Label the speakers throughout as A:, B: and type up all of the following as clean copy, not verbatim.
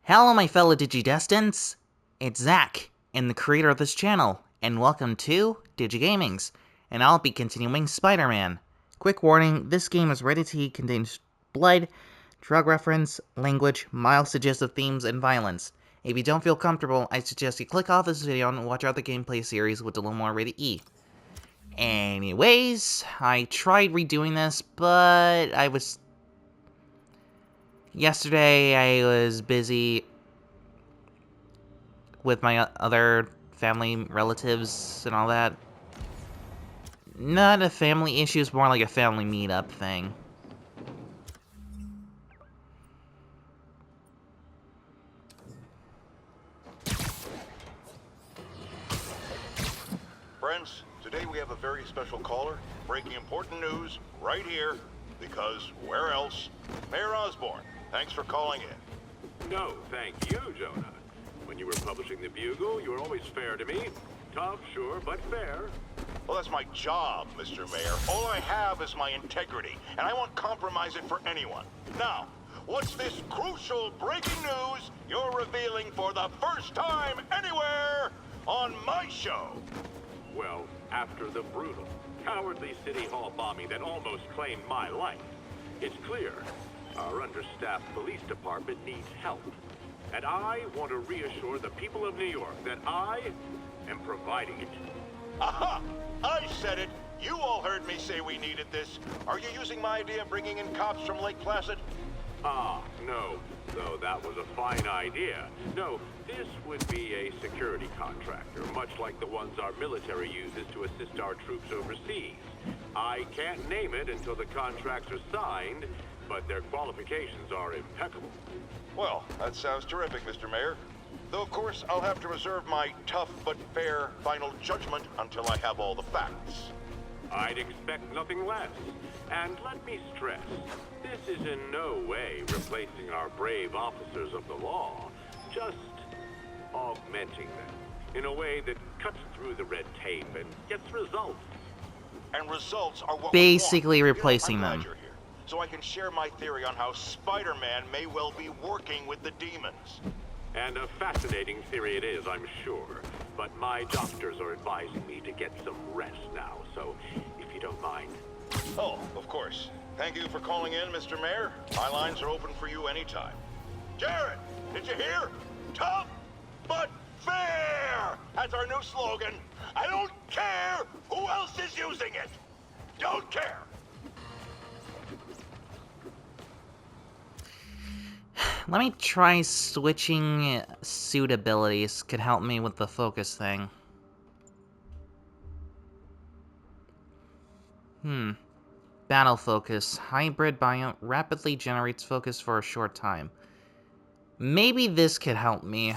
A: Hello my fellow Digidestins, it's Zack, and the creator of this channel, and welcome to Digigamings, and I'll be continuing Spider-Man. Quick warning, this game is rated T, contains blood, drug reference, language, mild suggestive themes, and violence. If you don't feel comfortable, I suggest you click off this video and watch out the gameplay series with a little more rated E. Anyways, I tried redoing this, but yesterday I was busy with my other family relatives and all that. Not a family issue, it's more like a family meetup thing.
B: Friends, today we have a very special caller, breaking important news right here, because where else? Mayor Osborn, thanks for calling in.
C: No, thank you, Jonah. When you were publishing the Bugle, you were always fair to me. Tough, sure, but fair.
B: Well, that's my job, Mr. Mayor. All I have is my integrity, and I won't compromise it for anyone. Now, what's this crucial breaking news you're revealing for the first time anywhere on my show?
C: Well, after the brutal, cowardly City Hall bombing that almost claimed my life, it's clear our understaffed police department needs help. And I want to reassure the people of New York that I am providing it.
B: Aha! I said it! You all heard me say we needed this. Are you using my idea of bringing in cops from Lake Placid?
C: Ah, no. Though that was a fine idea. No, this would be a security contractor, much like the ones our military uses to assist our troops overseas. I can't name it until the contracts are signed, but their qualifications are impeccable.
B: Well, that sounds terrific, Mr. Mayor. Though, of course, I'll have to reserve my tough but fair final judgment until I have all the facts.
C: I'd expect nothing less. And let me stress, this is in no way replacing our brave officers of the law, just augmenting them in a way that cuts through the red tape and gets results.
B: And results are what
A: Basically
B: we want.
A: replacing
B: I'm glad
A: them.
B: you're here, so I can share my theory on how Spider-Man may well be working with the demons.
C: And a fascinating theory it is, I'm sure. But my doctors are advising me to get some rest now, so if you don't mind.
B: Oh, of course. Thank you for calling in, Mr. Mayor. My lines are open for you anytime. Jared, did you hear? Tough, but fair! That's our new slogan. I don't care who else is using it. Don't care.
A: Let me try switching suit abilities, could help me with the focus thing. Battle focus. Hybrid biome rapidly generates focus for a short time. Maybe this could help me.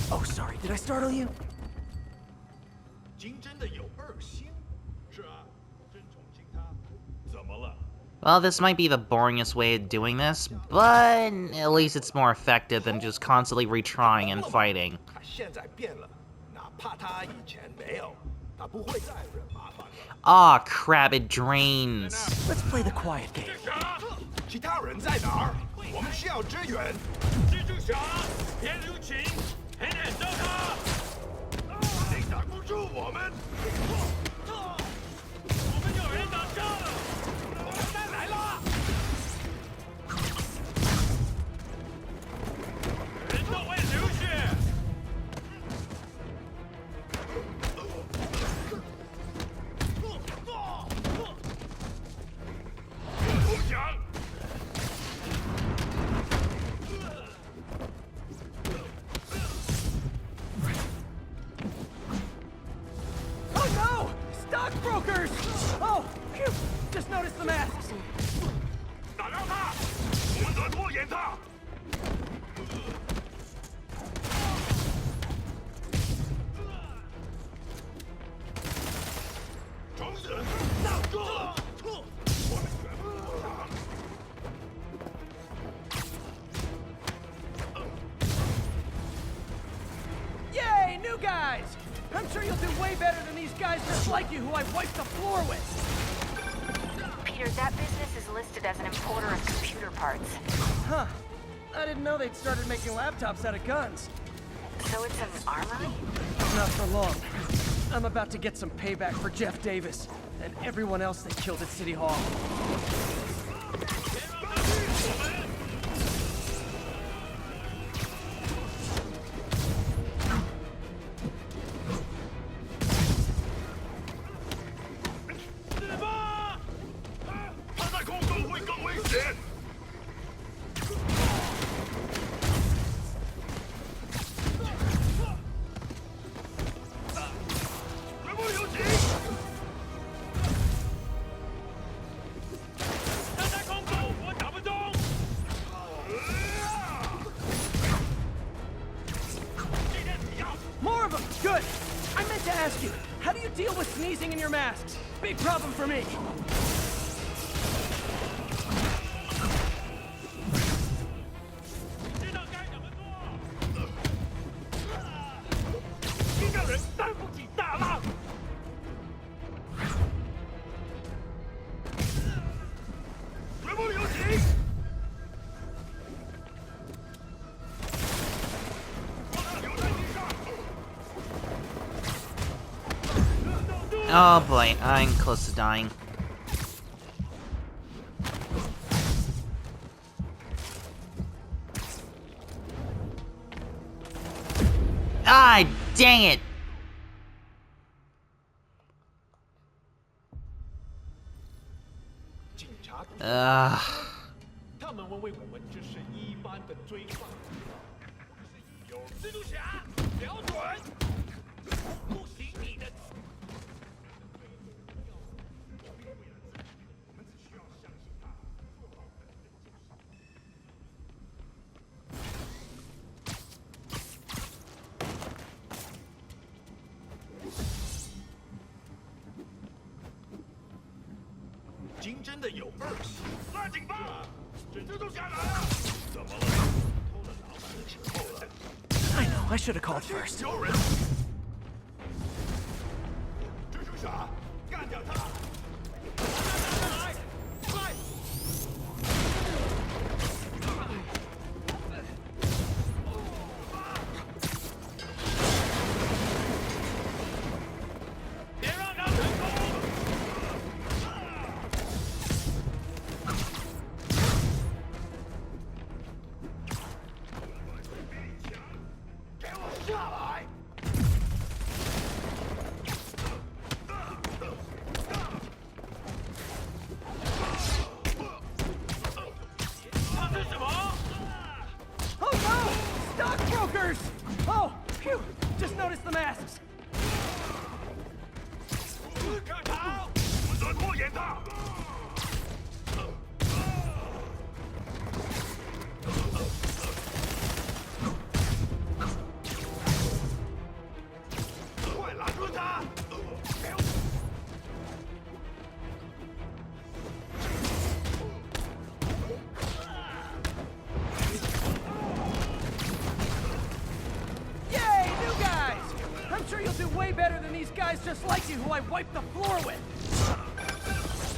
D: Oh, sorry, did I startle you?
A: Well, this might be the boringest way of doing this, but at least it's more effective than just constantly retrying and fighting. Aw, crap, it drains.
D: Let's play the quiet game. Oh no! I'm sure you'll do way better than these guys just like you who I wiped the floor with.
E: Peter, that business is listed as an importer of computer parts.
D: Huh. I didn't know they'd started making laptops out of guns.
E: So it's an armory?
D: Not for long. I'm about to get some payback for Jeff Davis and everyone else they killed at City Hall. More of them! Good! I meant to ask you, how do you deal with sneezing in your masks? Big problem for me.
A: Oh boy, I'm close to dying. Ah, dang it! Ugh.
F: 他们会为我们只是一般的追放。有蜘蛛侠，瞄准！不行，你的。金真的有二喜，拉警报！蜘蛛侠来了！怎么了？偷了老板的情报了。
D: I know, I should have called first.
F: 有人！蜘蛛侠，干掉他！来，快！别让他成功！ 下来！他是什么
D: Oh no! Stockbrokers! Oh, phew! Just noticed the masks.
F: 看逃！不得拖延他！快拦住他！
D: Yay, new guys! I'm sure you'll do way better than these guys just like you who I wiped the floor with.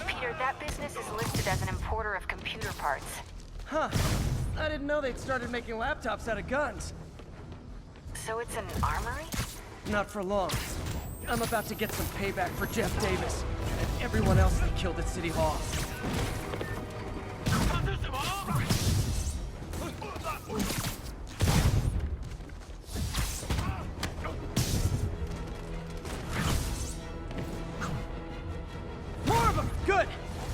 E: Peter, that business is listed as an importer of computer parts.
D: Huh. I didn't know they'd started making laptops out of guns.
E: So it's an armory?
D: Not for long. I'm about to get some payback for Jeff Davis and everyone else they killed at City Hall.
F: 他是什么？
D: More of them! Good!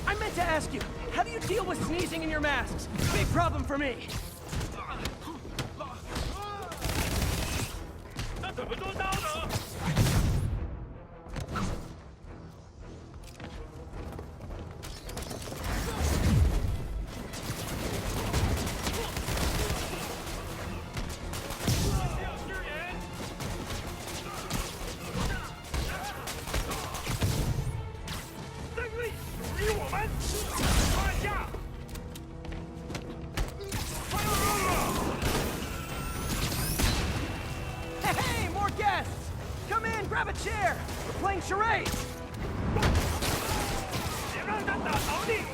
D: I meant to ask you, how do you deal with sneezing in your masks? Big problem for me.
F: 那怎么做到呢？
D: Hey, more guests! playing charades!
F: 别让他打着你！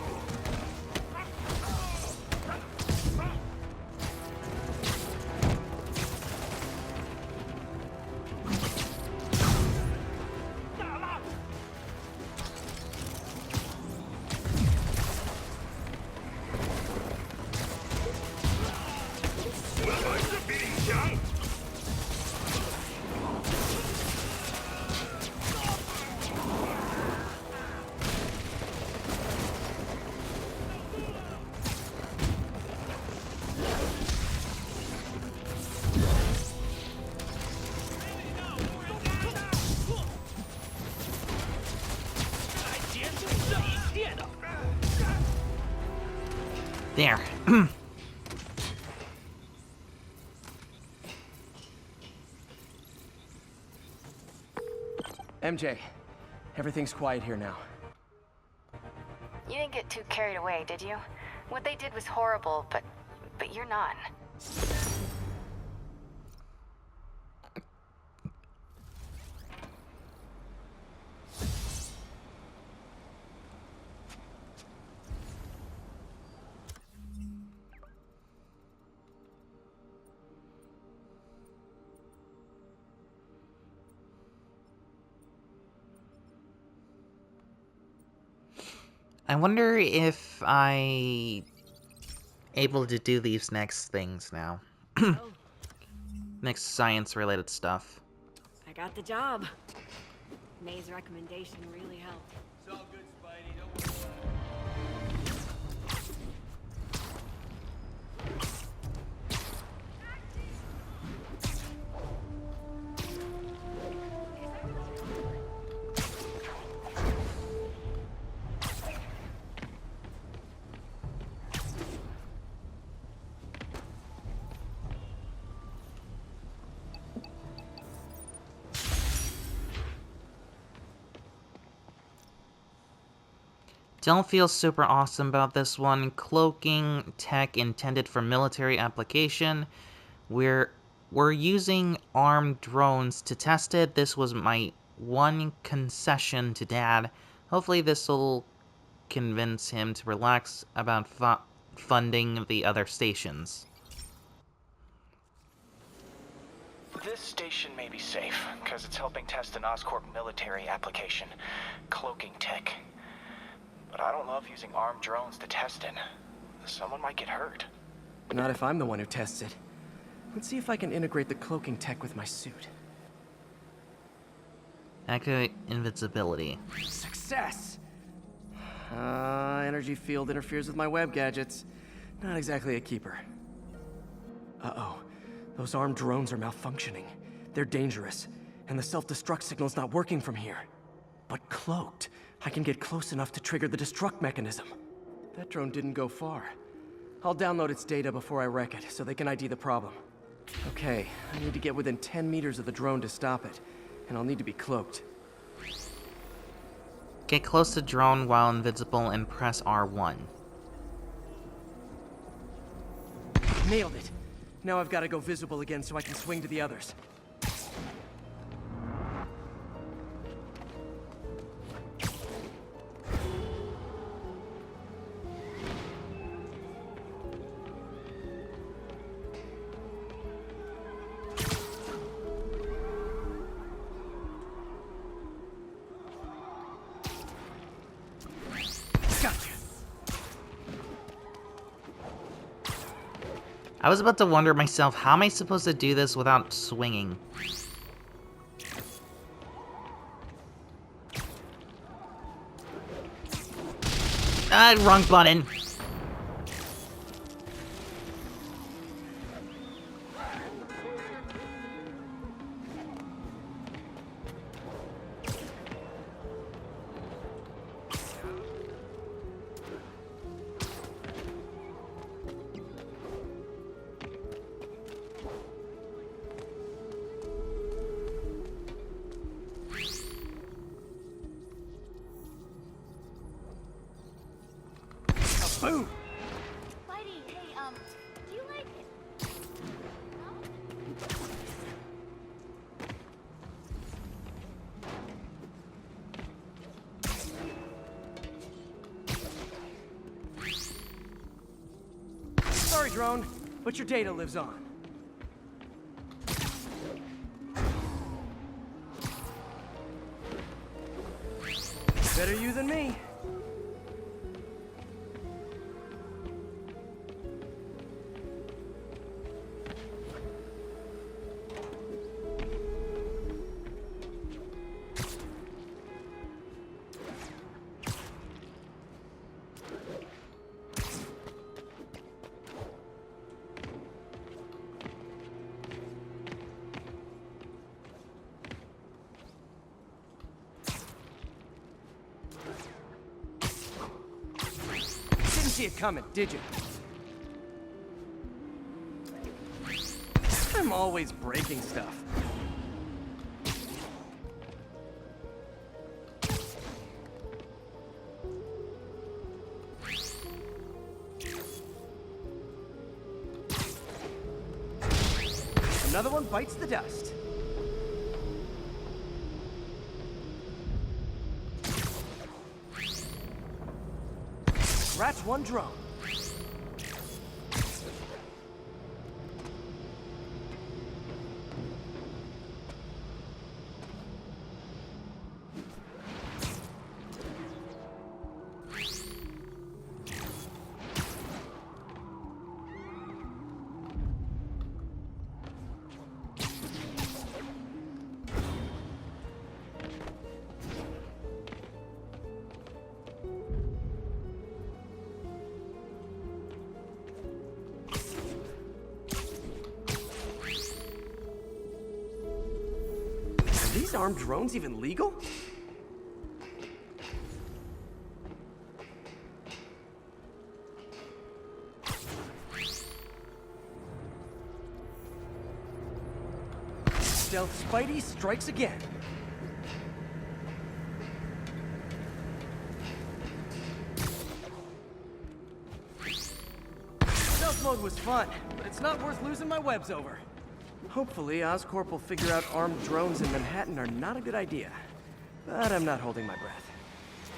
A: There.
D: MJ, everything's quiet here now.
E: You didn't get too carried away, did you? What they did was horrible, but you're not.
A: I wonder if I able to do these next things now. Next science-related stuff.
G: I got the job. May's recommendation really helped.
F: It's all good, Spidey. Don't worry about it.
A: Don't feel super awesome about this one. Cloaking tech intended for military application. We're using armed drones to test it. This was my one concession to Dad. Hopefully this will convince him to relax about funding the other stations.
H: This station may be safe, because it's helping test an Oscorp military application, cloaking tech. But I don't love using armed drones to test it. Someone might get hurt.
D: Not if I'm the one who tests it. Let's see if I can integrate the cloaking tech with my suit.
A: Activate invincibility.
D: Success! Energy field interferes with my web gadgets. Not exactly a keeper. Uh-oh. Those armed drones are malfunctioning. They're dangerous, and the self-destruct signal's not working from here. But cloaked, I can get close enough to trigger the destruct mechanism. That drone didn't go far. I'll download its data before I wreck it, so they can ID the problem. Okay, I need to get within 10 meters of the drone to stop it, and I'll need to be cloaked.
A: Get close to drone while invisible and press R1.
D: Nailed it! Now I've got to go visible again so I can swing to the others.
A: I was about to wonder myself, how am I supposed to do this without swinging? Ah, wrong button.
D: Boom!
G: Spidey, hey, do you like it? No?
D: drone, but your data lives on. Better you than me. Didn't see it coming, did you? I'm always breaking stuff. Another one bites the dust. Scratch one drone. Are these armed drones even legal? Stealth Spidey strikes again. Stealth mode was fun, but it's not worth losing my webs over. Hopefully, Oscorp will figure out armed drones in Manhattan are not a good idea. But I'm not holding my breath.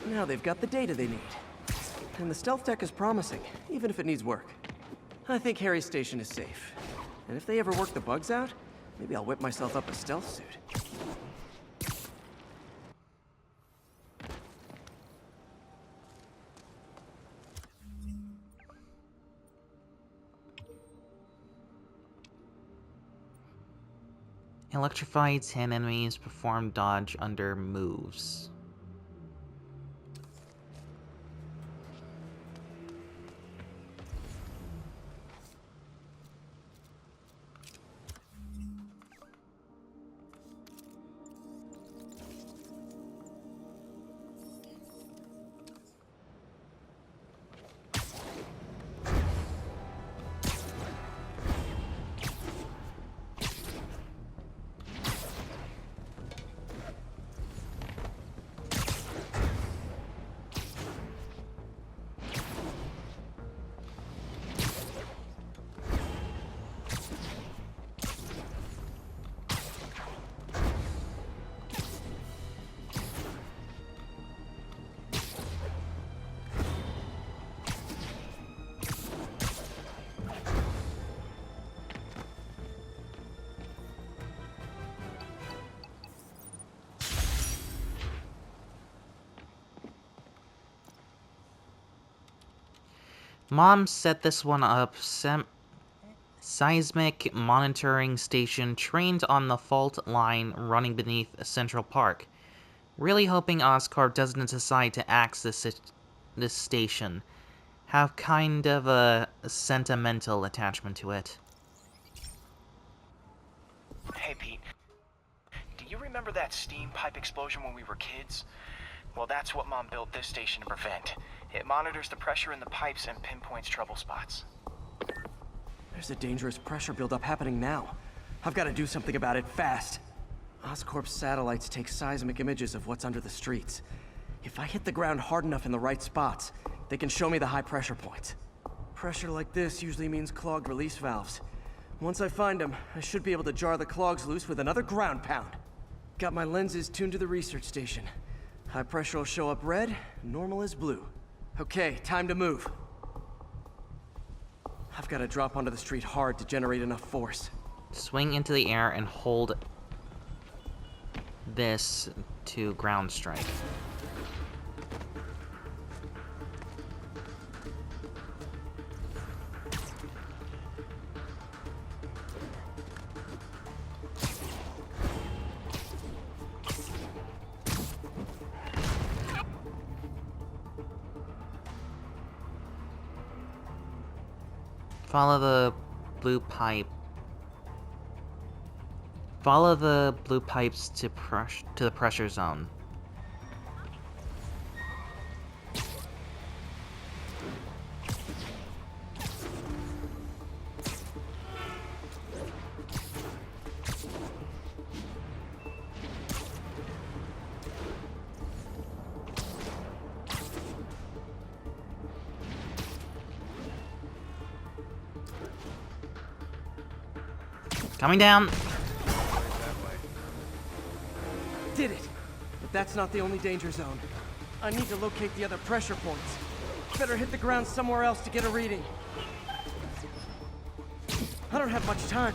D: Now they've got the data they need. And the stealth tech is promising, even if it needs work. I think Harry's station is safe. And if they ever work the bugs out, maybe I'll whip myself up a stealth suit.
A: Electrify 10 enemies, perform dodge under moves. Mom set this one up. Seismic monitoring station trained on the fault line running beneath Central Park. Really hoping Oscorp doesn't decide to axe this station. Have kind of a sentimental attachment to it.
H: Hey, Pete. Do you remember that steam pipe explosion when we were kids? Well, that's what Mom built this station to prevent. It monitors the pressure in the pipes and pinpoints trouble spots.
D: There's a dangerous pressure buildup happening now. I've got to do something about it fast. Oscorp's satellites take seismic images of what's under the streets. If I hit the ground hard enough in the right spots, they can show me the high pressure points. Pressure like this usually means clogged release valves. Once I find them, I should be able to jar the clogs loose with another ground pound. Got my lenses tuned to the research station. High pressure will show up red, normal is blue. Okay, time to move. I've got to drop onto the street hard to generate enough force.
A: Swing into the air and hold this to ground strike. Follow the blue pipe. Follow the blue pipes to the pressure zone. Coming down.
D: Did it! But that's not the only danger zone. I need to locate the other pressure points. Better hit the ground somewhere else to get a reading. I don't have much time.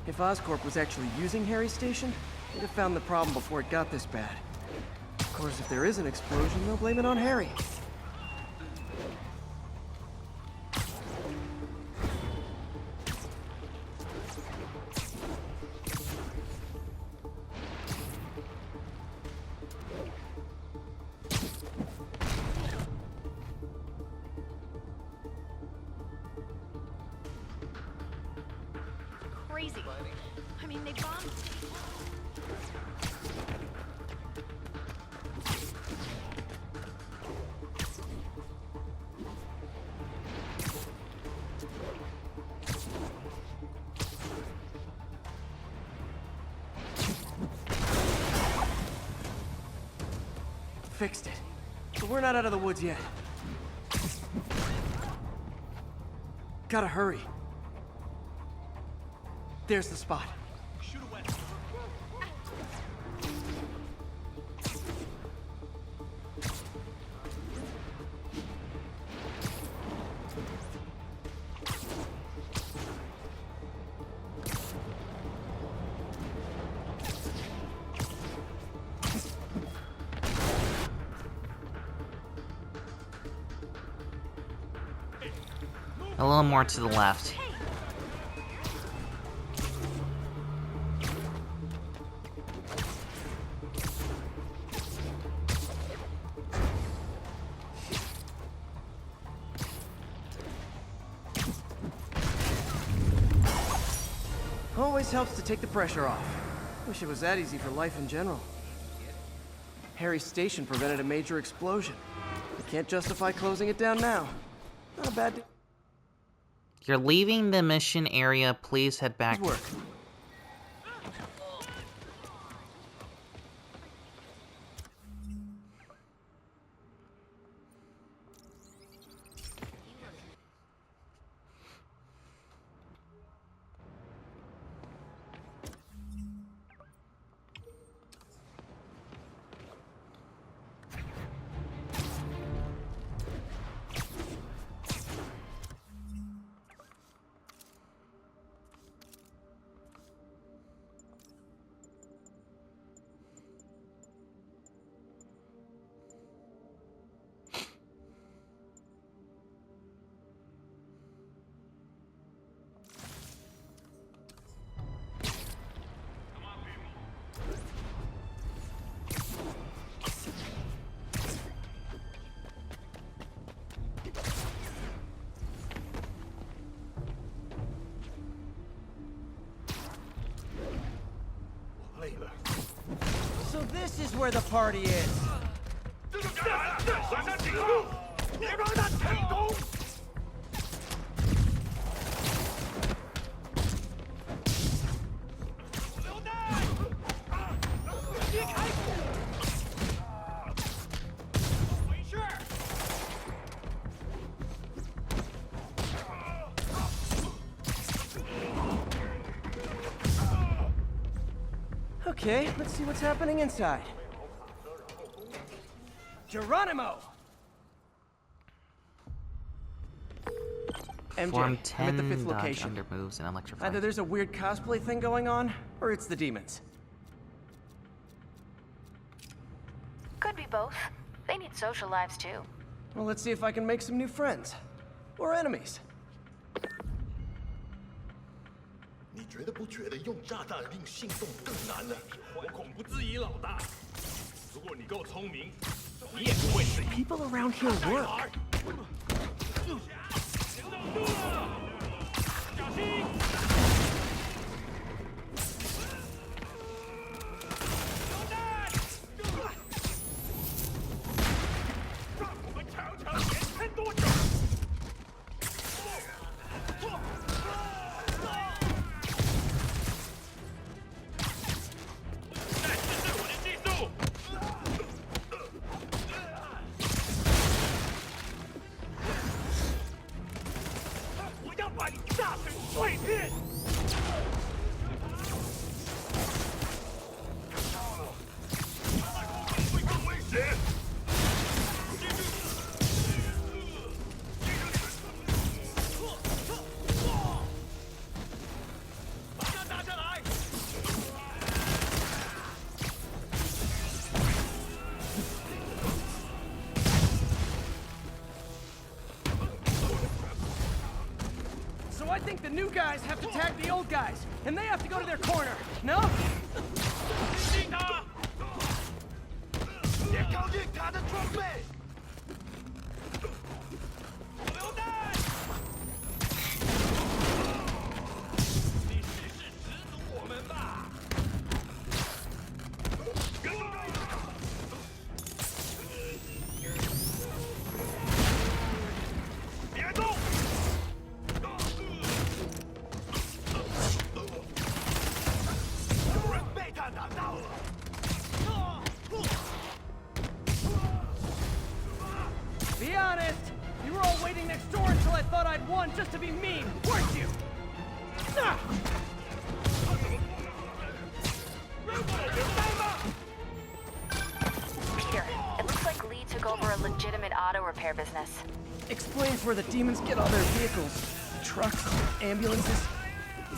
D: If Oscorp was actually using Harry's station, they'd have found the problem before it got this bad. Of course, if there is an explosion, they'll blame it on Harry.
G: Crazy. I mean, they bombed.
D: Fixed it. But we're not out of the woods yet. Gotta hurry. There's the spot.
F: Shoot away.
A: A little more to the left.
D: Always helps to take the pressure off. Wish it was that easy for life in general. Harry's station prevented a major explosion. I can't justify closing it down now. Not a bad
A: You're leaving the mission area. Please head back.
D: work.
I: So this is where the party is.
D: Okay, let's see what's happening inside. Geronimo! MJ,
A: Form
D: I'm at
A: 10
D: the 5th
A: dodge
D: location.
A: under moves and electrify.
D: Either there's a weird cosplay thing going on, or it's the demons.
E: Could be both. They need social lives too.
D: Well, let's see if I can make some new friends. Or enemies.
F: 你觉得不觉得用炸弹令行动更难呢？我恐不质疑老大。如果你够聪明，你也不会死。
D: People around here work.
F: 行动住了，小心！榴弹！我们瞧瞧连撑多久。 把你炸成碎片！会更危险！把它打下来！
D: So I think the new guys have to tag the old guys, and they have to go to their corner. No?
F: 击他！别靠近他的装备！榴弹！你实是耻辱我们吧！别动！
D: Be honest, you were all waiting next door until I thought I'd won just to be mean, weren't you? Ah!
E: Peter, it looks like Lee took over a legitimate auto repair business.
D: Explains where the demons get all their vehicles. Trucks, ambulances.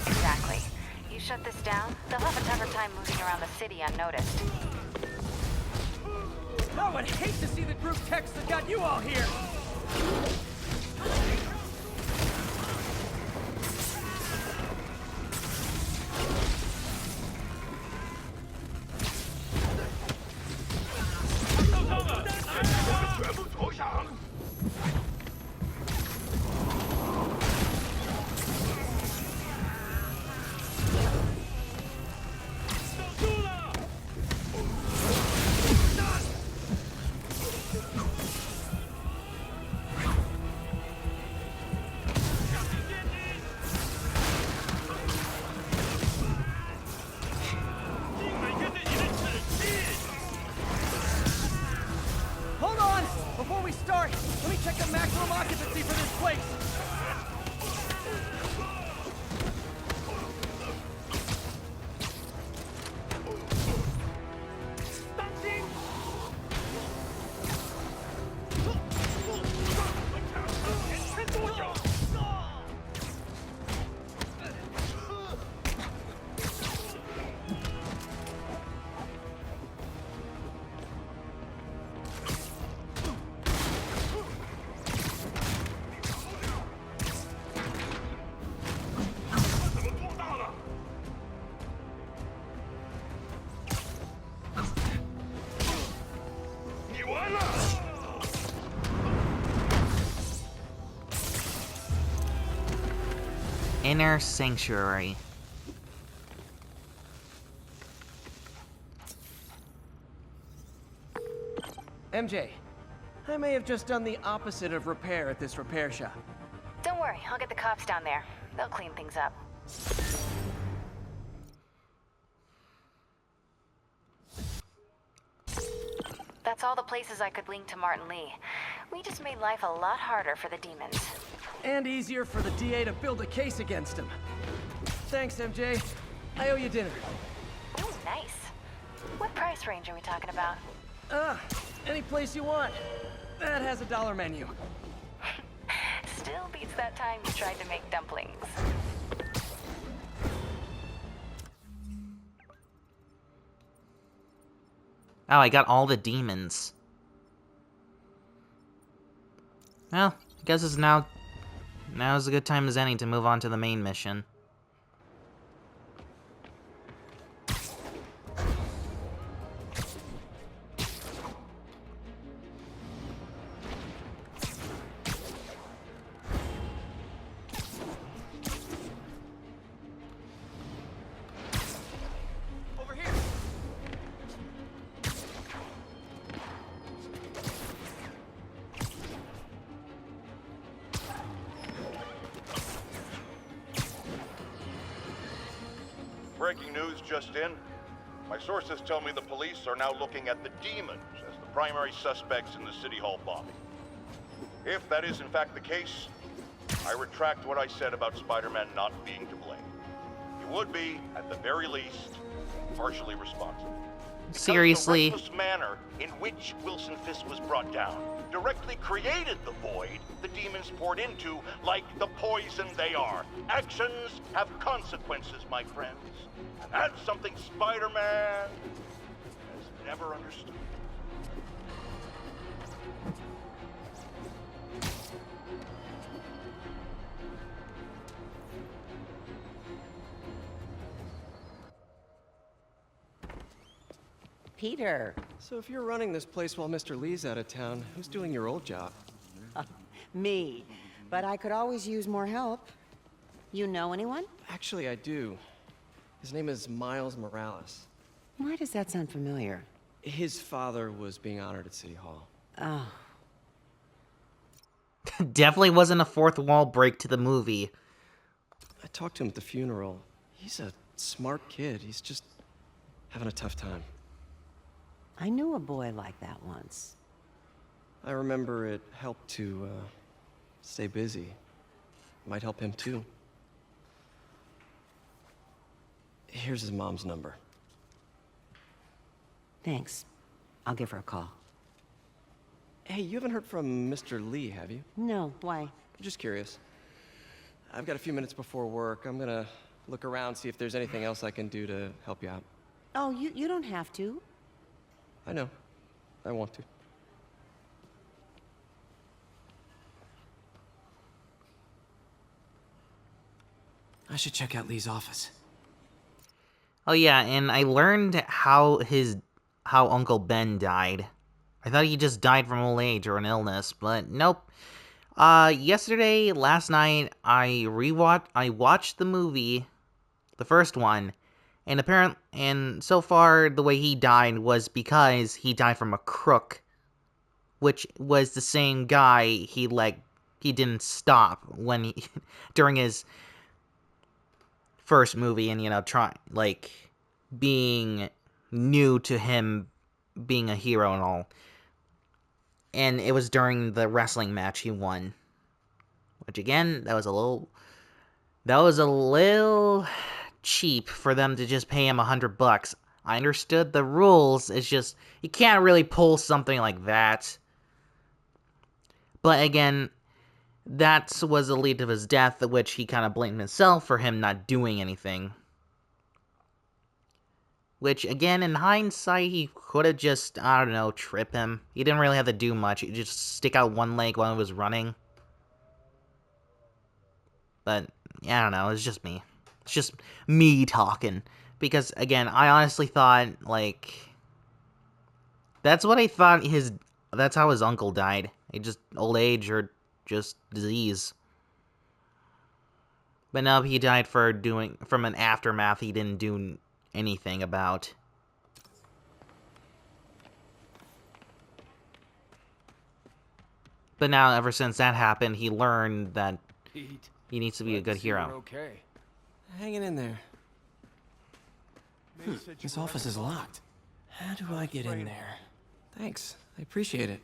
E: Exactly. You shut this down, they'll have a tougher time moving around the city unnoticed.
D: I would hate to see the group text that got you all here. Hold on! Before we start, let me check the maximum occupancy for this place.
A: Inner Sanctuary.
D: MJ, I may have just done the opposite of repair at this repair shop.
E: Don't worry, I'll get the cops down there. They'll clean things up. That's all the places I could link to Martin Lee. We just made life a lot harder for the demons.
D: And easier for the DA to build a case against him. Thanks, MJ. I owe you dinner.
E: Ooh, nice. What price range are we talking about?
D: Any place you want. That has a dollar menu.
E: Still beats that time you tried to make dumplings.
A: Oh, I got all the demons. Well, I guess it's now's a good time as any to move on to the main mission.
D: Over here.
B: Breaking news just in. My sources tell me the police are now looking at the demons as the primary suspects in the City Hall bombing. If that is in fact the case, I retract what I said about Spider-Man not being to blame. He would be, at the very least, partially responsible. Because
A: Seriously?
B: the reckless manner in which Wilson Fisk was brought down directly created the void the demons poured into, like the poison they are. Actions have consequences, my friends. And that's something Spider-Man has never understood.
I: Peter.
D: So if you're running this place while Mr. Lee's out of town, who's doing your old job?
I: Me. But I could always use more help. You know anyone?
D: Actually, I do. His name is Miles Morales.
I: Why does that sound familiar?
D: His father was being honored at City Hall.
I: Oh.
A: Definitely wasn't a fourth wall break to the movie.
D: I talked to him at the funeral. He's a smart kid. He's just having a tough time.
I: I knew a boy like that once.
D: I remember it helped to, stay busy. Might help him too. Here's his mom's number.
I: Thanks. I'll give her a call.
D: Hey, you haven't heard from Mr. Lee, have you?
I: No, why?
D: I'm just curious. I've got a few minutes before work. I'm gonna look around, see if there's anything else I can do to help you out.
I: Oh, you don't have to.
D: I know. I want to. I should check out Lee's office.
A: Oh yeah, and I learned how Uncle Ben died. I thought he just died from old age or an illness, but nope. Last night, I watched the movie, the first one, and so far the way he died was because he died from a crook, which was the same guy he didn't stop when during his first movie, and being new to him being a hero and all. And it was during the wrestling match he won. Which again, that was a little cheap for them to just pay him $100. I understood the rules, it's just, you can't really pull something like that. But again, that was the lead to his death, which he kind of blamed himself for him not doing anything. Which, again, in hindsight, he could have just, I don't know, trip him. He didn't really have to do much. He just stick out one leg while he was running. But, yeah, I don't know, it's just me. It's just me talking. Because, again, I honestly thought, that's what I thought that's how his uncle died. Just old age or just disease. But no, he died from an aftermath he didn't do anything about. But now, ever since that happened, he learned that he needs to be a good hero.
D: Okay. Hanging in there. This office is locked. How do I get in there? Thanks. I appreciate it.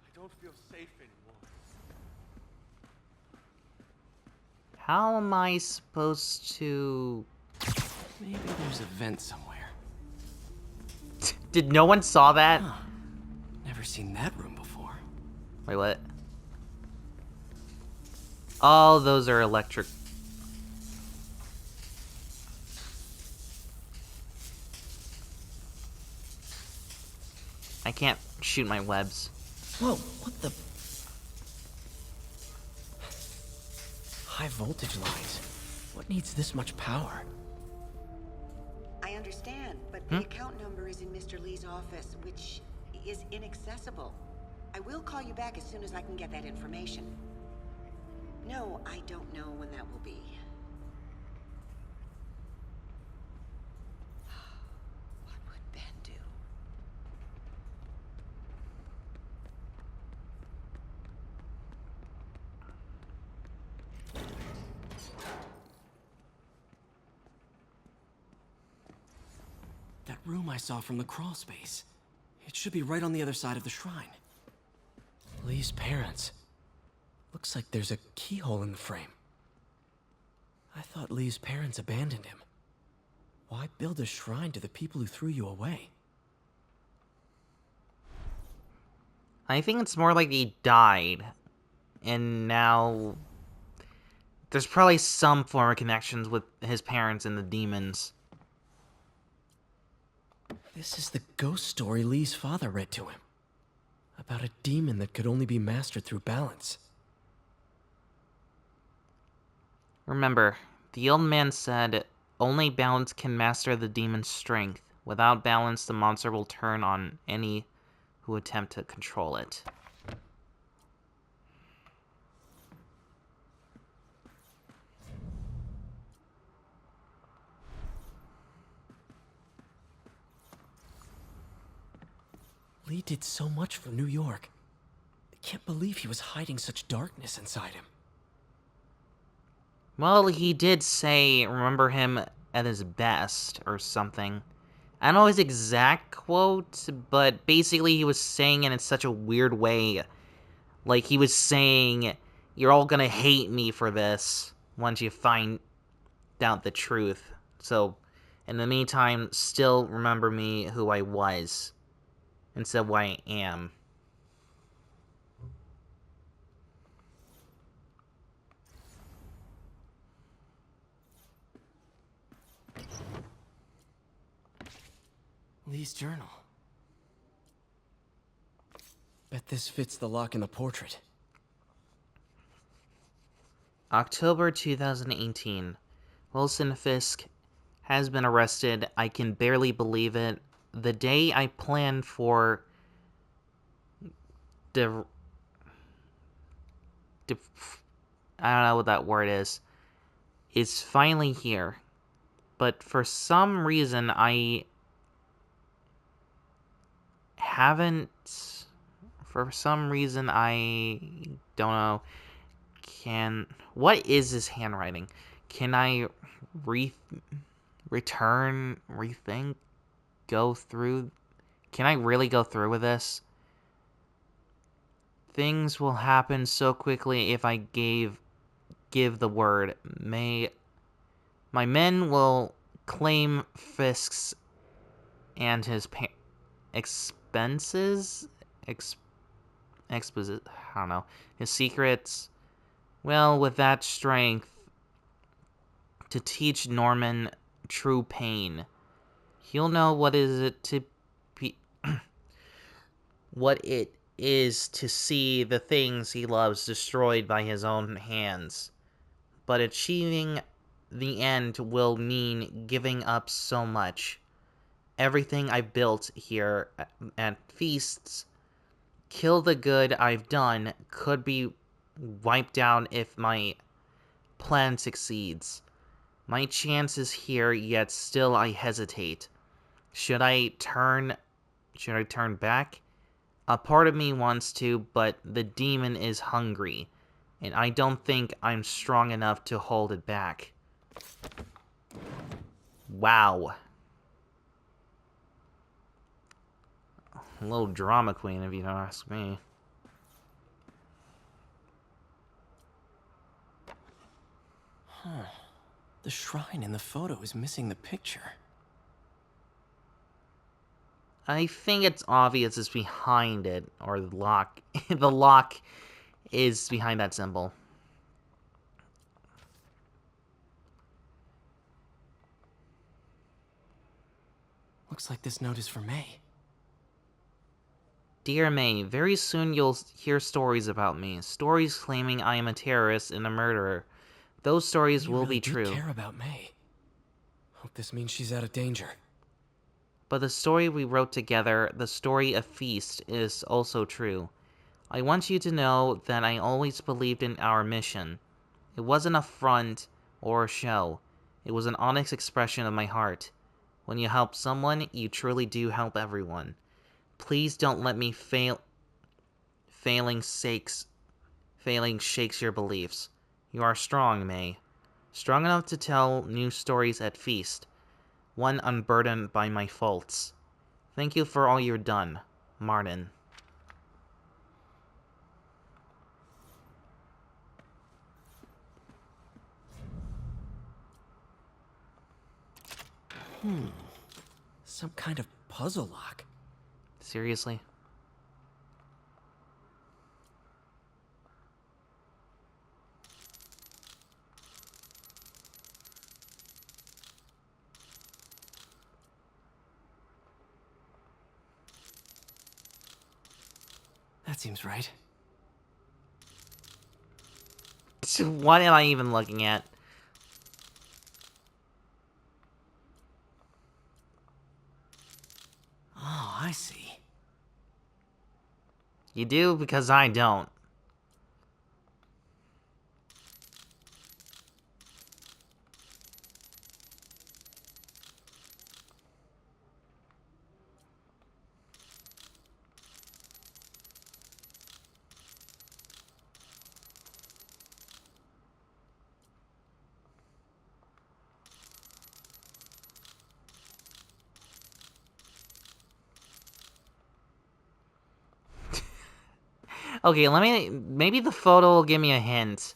F: I don't feel safe anymore.
A: How am I supposed to...
D: Maybe there's a vent somewhere.
A: Did no one saw that?
D: Huh. Never seen that room before.
A: Wait, what? Oh, those are electric. I can't shoot my webs.
D: Whoa, what the? High voltage lines. What needs this much power?
I: I understand, but the account number is in Mr. Lee's office, which is inaccessible. I will call you back as soon as I can get that information. No, I don't know when that will be. What would Ben do?
D: That room I saw from the crawl space. It should be right on the other side of the shrine. Lee's parents. Looks like there's a keyhole in the frame. I thought Lee's parents abandoned him. Why build a shrine to the people who threw you away?
A: I think it's more like he died. And now there's probably some form of connections with his parents and the demons.
D: This is the ghost story Lee's father read to him. About a demon that could only be mastered through balance.
A: Remember, the old man said, only balance can master the demon's strength. Without balance, the monster will turn on any who attempt to control it.
D: Lee did so much for New York. I can't believe he was hiding such darkness inside him.
A: Well, he did say, remember him at his best, or something. I don't know his exact quote, but basically he was saying it in such a weird way. Like, he was saying, you're all gonna hate me for this once you find out the truth. So, in the meantime, still remember me who I was, instead of who I am.
D: Lee's journal. Bet this fits the lock in the portrait.
A: October 2018. Wilson Fisk has been arrested. I can barely believe it. The day I planned for I don't know what that word is finally here. But for some reason, I haven't... For some reason, I don't know. What is his handwriting? Can I rethink, go through? Can I really go through with this? Things will happen so quickly if I give the word. My men will claim Fisk's and his expenses? Exposit, I don't know. His secrets. Well, with that strength to teach Norman true pain. He'll know what it is to see the things he loves destroyed by his own hands. But achieving the end will mean giving up so much. Everything I've built here at Feasts, kill the good I've done, could be wiped out if my plan succeeds. My chance is here, yet still I hesitate. Should I turn back? A part of me wants to, but the demon is hungry, and I don't think I'm strong enough to hold it back. Wow. A little drama queen, if you don't ask me.
D: Huh. The shrine in the photo is missing the picture.
A: I think it's obvious it's behind it, or the lock. The lock is behind that symbol.
D: Looks like this note is for May.
A: Dear May, very soon you'll hear stories about me. Stories claiming I am a terrorist and a murderer. Those stories
D: You
A: will
D: really
A: be
D: do
A: true.
D: care about May. Hope this means she's out of danger.
A: But the story we wrote together, the story of Feast, is also true. I want you to know that I always believed in our mission. It wasn't a front or a show. It was an honest expression of my heart. When you help someone, you truly do help everyone. Please don't let me failing shakes your beliefs. You are strong, May. Strong enough to tell new stories at Feast. One unburdened by my faults. Thank you for all you've done, Martin.
D: Some kind of puzzle lock.
A: Seriously?
D: That seems right.
A: What am I even looking at?
D: Oh, I see.
A: You do, because I don't. Okay, maybe the photo will give me a hint.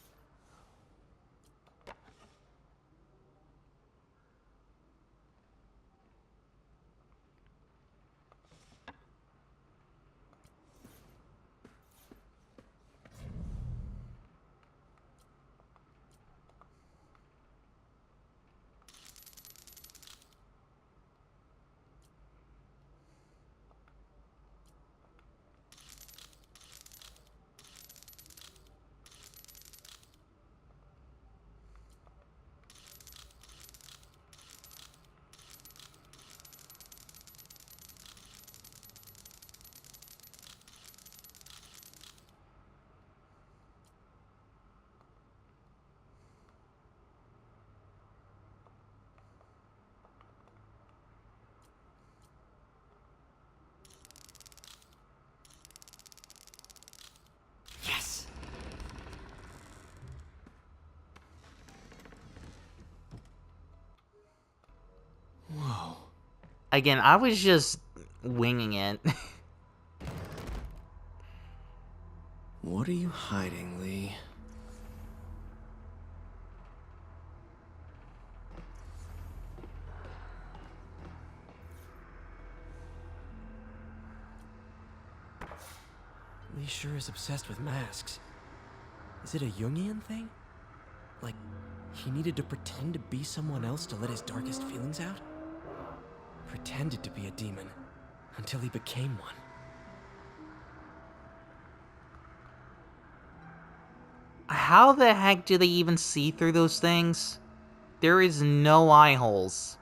D: Yes! Whoa.
A: Again, I was just winging it.
D: What are you hiding, Lee? Lee sure is obsessed with masks. Is it a Jungian thing? Like, he needed to pretend to be someone else to let his darkest feelings out? Pretended to be a demon, until he became one.
A: How the heck do they even see through those things? There is no eye holes.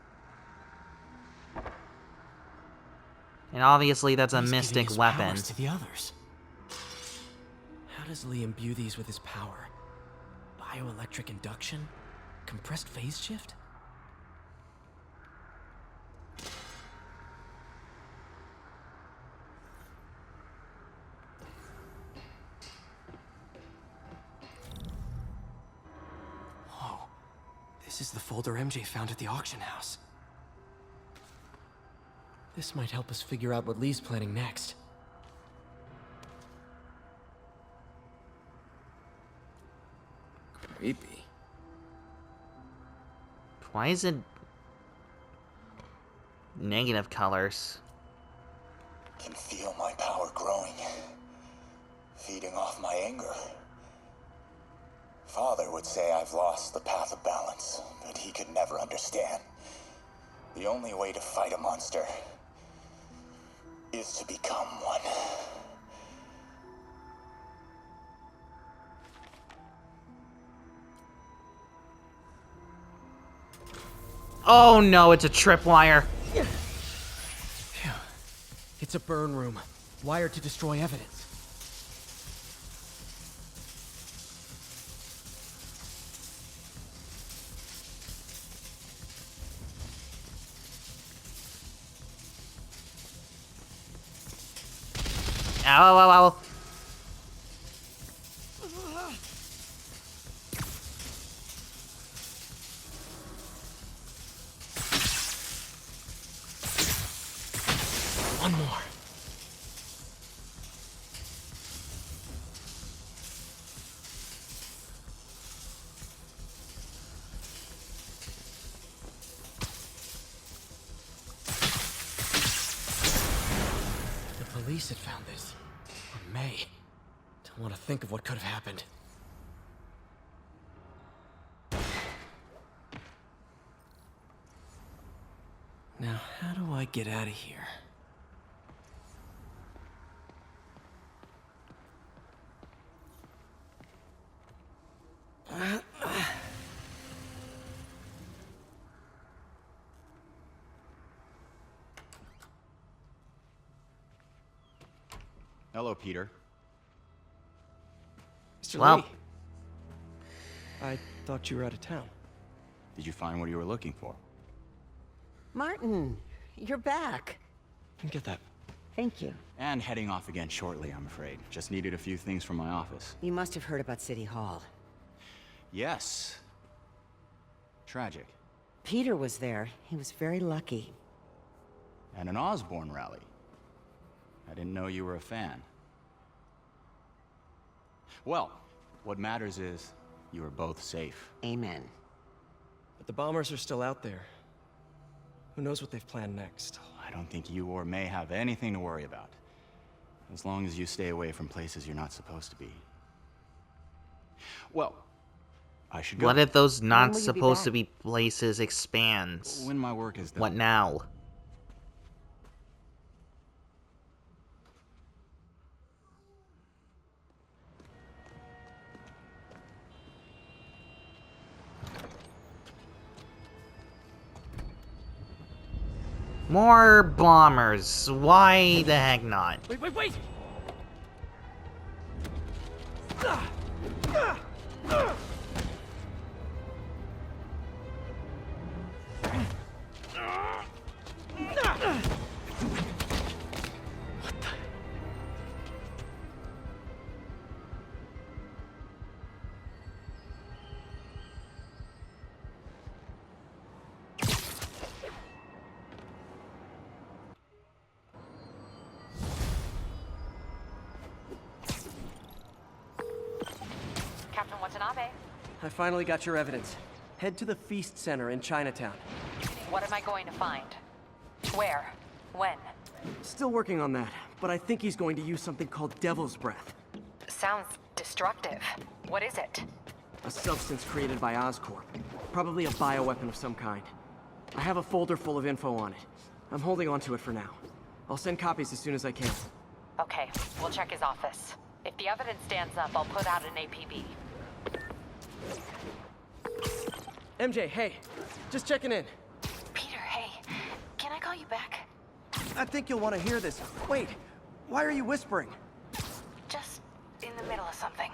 A: And obviously that's a
D: Lee's giving
A: mystic
D: his
A: weapon.
D: powers to the others. How does Lee imbue these with his power? Bioelectric induction? Compressed phase shift? Whoa. This is the folder MJ found at the auction house. This might help us figure out what Lee's planning next. Creepy.
A: Why is it negative colors?
J: can feel my power growing, feeding off my anger. Father would say I've lost the path of balance, but he could never understand. The only way to fight a monster is to become one.
A: Oh no, it's a tripwire.
D: Phew. It's a burn room, wired to destroy evidence.
A: Ow, ow, ow.
D: One more. The police had found this. Or May. Don't want to think of what could have happened. Now, how do I get out of here?
K: Hello, Peter.
D: Mr.
A: Wow.
D: Lee. I thought you were out of town.
K: Did you find what you were looking for?
I: Martin, you're back.
D: Get that.
I: Thank you.
K: And heading off again shortly, I'm afraid. Just needed a few things from my office.
I: You must have heard about City Hall.
K: Yes. Tragic.
I: Peter was there. He was very lucky.
K: And an Osborne rally. I didn't know you were a fan. Well, what matters is you are both safe.
I: Amen.
D: But the bombers are still out there. Who knows what they've planned next?
K: I don't think you or May have anything to worry about. As long as you stay away from places you're not supposed to be. Well, I should go.
A: What if those
I: When
A: not
I: will you be
A: supposed
I: back?
A: to be places expands?
K: When my work is done.
A: What now? More bombers. Why the heck not?
D: Wait!
E: Captain Watanabe,
D: I finally got your evidence. Head to the Feast Center in Chinatown.
E: what am I going to find? Where? When?
D: Still working on that, but I think he's going to use something called Devil's Breath.
E: Sounds destructive. What is it?
D: A substance created by Oscorp. Probably a bioweapon of some kind. I have a folder full of info on it. I'm holding on to it for now. I'll send copies as soon as I can.
E: Okay, we'll check his office. If the evidence stands up, I'll put out an APB.
D: MJ, hey. Just checking in.
E: Peter, hey. Can I call you back?
D: I think you'll want to hear this. Wait, why are you whispering?
E: Just in the middle of something.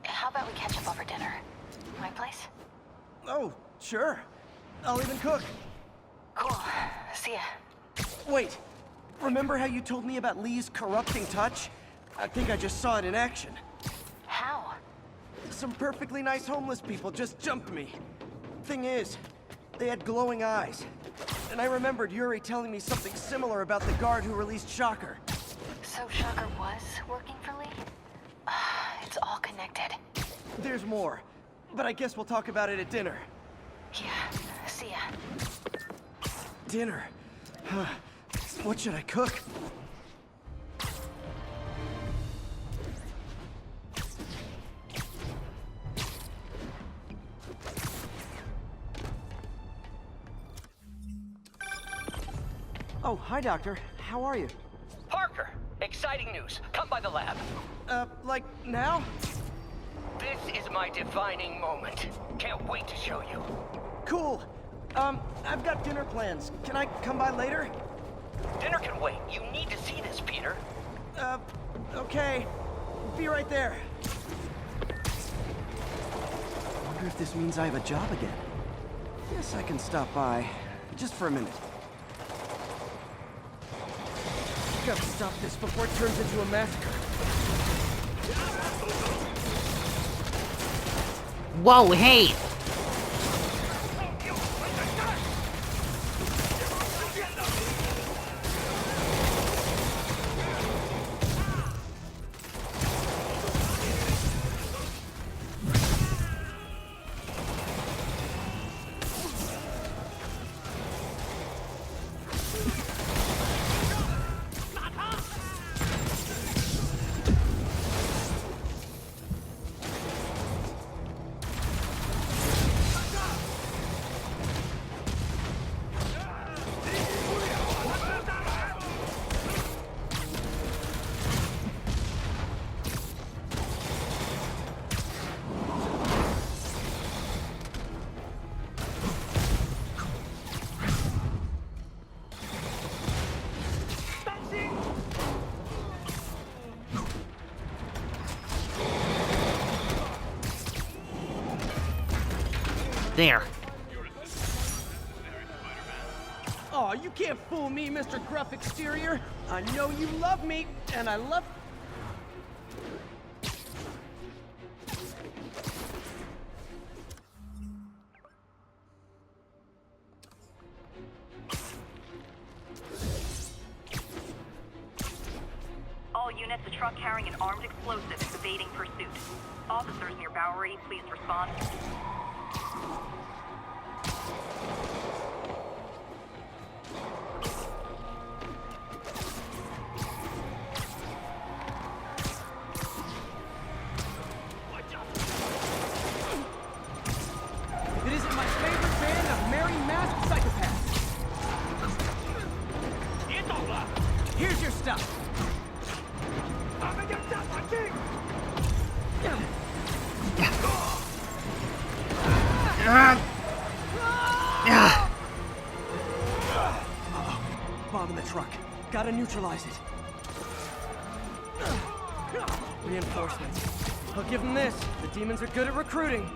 E: How about we catch up over dinner? My place?
D: Oh, sure. I'll even cook.
E: Cool. See ya.
D: Wait, remember how you told me about Lee's corrupting touch? I think I just saw it in action.
E: How?
D: Some perfectly nice homeless people just jumped me. Thing is, they had glowing eyes. And I remembered Yuri telling me something similar about the guard who released Shocker.
E: So Shocker was working for Lee? It's all connected.
D: There's more, but I guess we'll talk about it at dinner.
E: Yeah, see ya.
D: Dinner? What should I cook? hi, Doctor. How are you?
L: Parker, exciting news. Come by the lab.
D: Like now?
L: This is my defining moment. Can't wait to show you.
D: Cool. I've got dinner plans. Can I come by later?
L: Dinner can wait. You need to see this, Peter.
D: Okay. Be right there. Wonder if this means I have a job again. Guess I can stop by. Just for a minute. Gotta stop this before it turns into a massacre.
A: Whoa, hey! There.
D: Aw, you can't fool me, Mr. Gruff Exterior. I know you love me, and I love...
M: All units, a truck carrying an armed explosive is evading pursuit. Officers near Bowery, please respond.
D: It isn't my favorite band of merry masked psychopaths. Here's your stuff. Bomb in the truck. Gotta neutralize it. Reinforcements. I'll give them this. The demons are good at recruiting.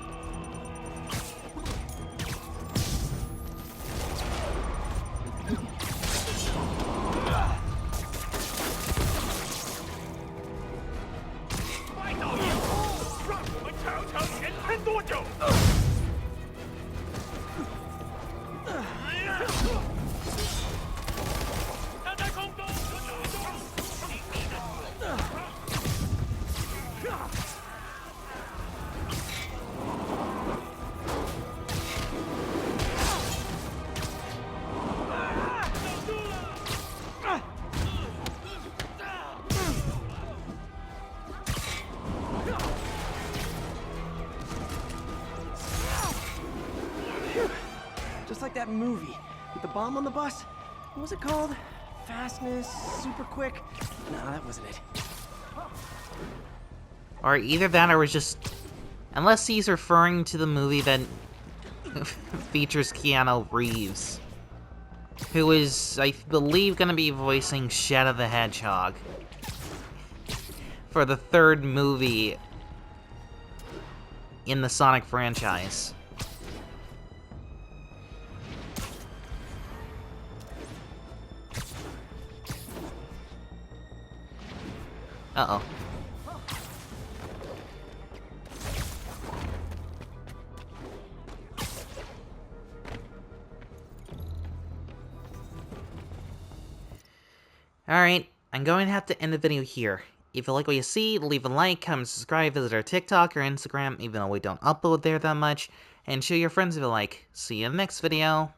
D: Just like that movie with the bomb on the bus. What was it called? Fastness, super quick? No, that wasn't it.
A: Or either that or was just... Unless he's referring to the movie that features Keanu Reeves, who is, I believe, going to be voicing Shadow the Hedgehog for the third movie in the Sonic franchise. Uh-oh. Alright, I'm going to have to end the video here. If you like what you see, leave a like, comment, subscribe, visit our TikTok or Instagram, even though we don't upload there that much, and show your friends if you like. See you in the next video.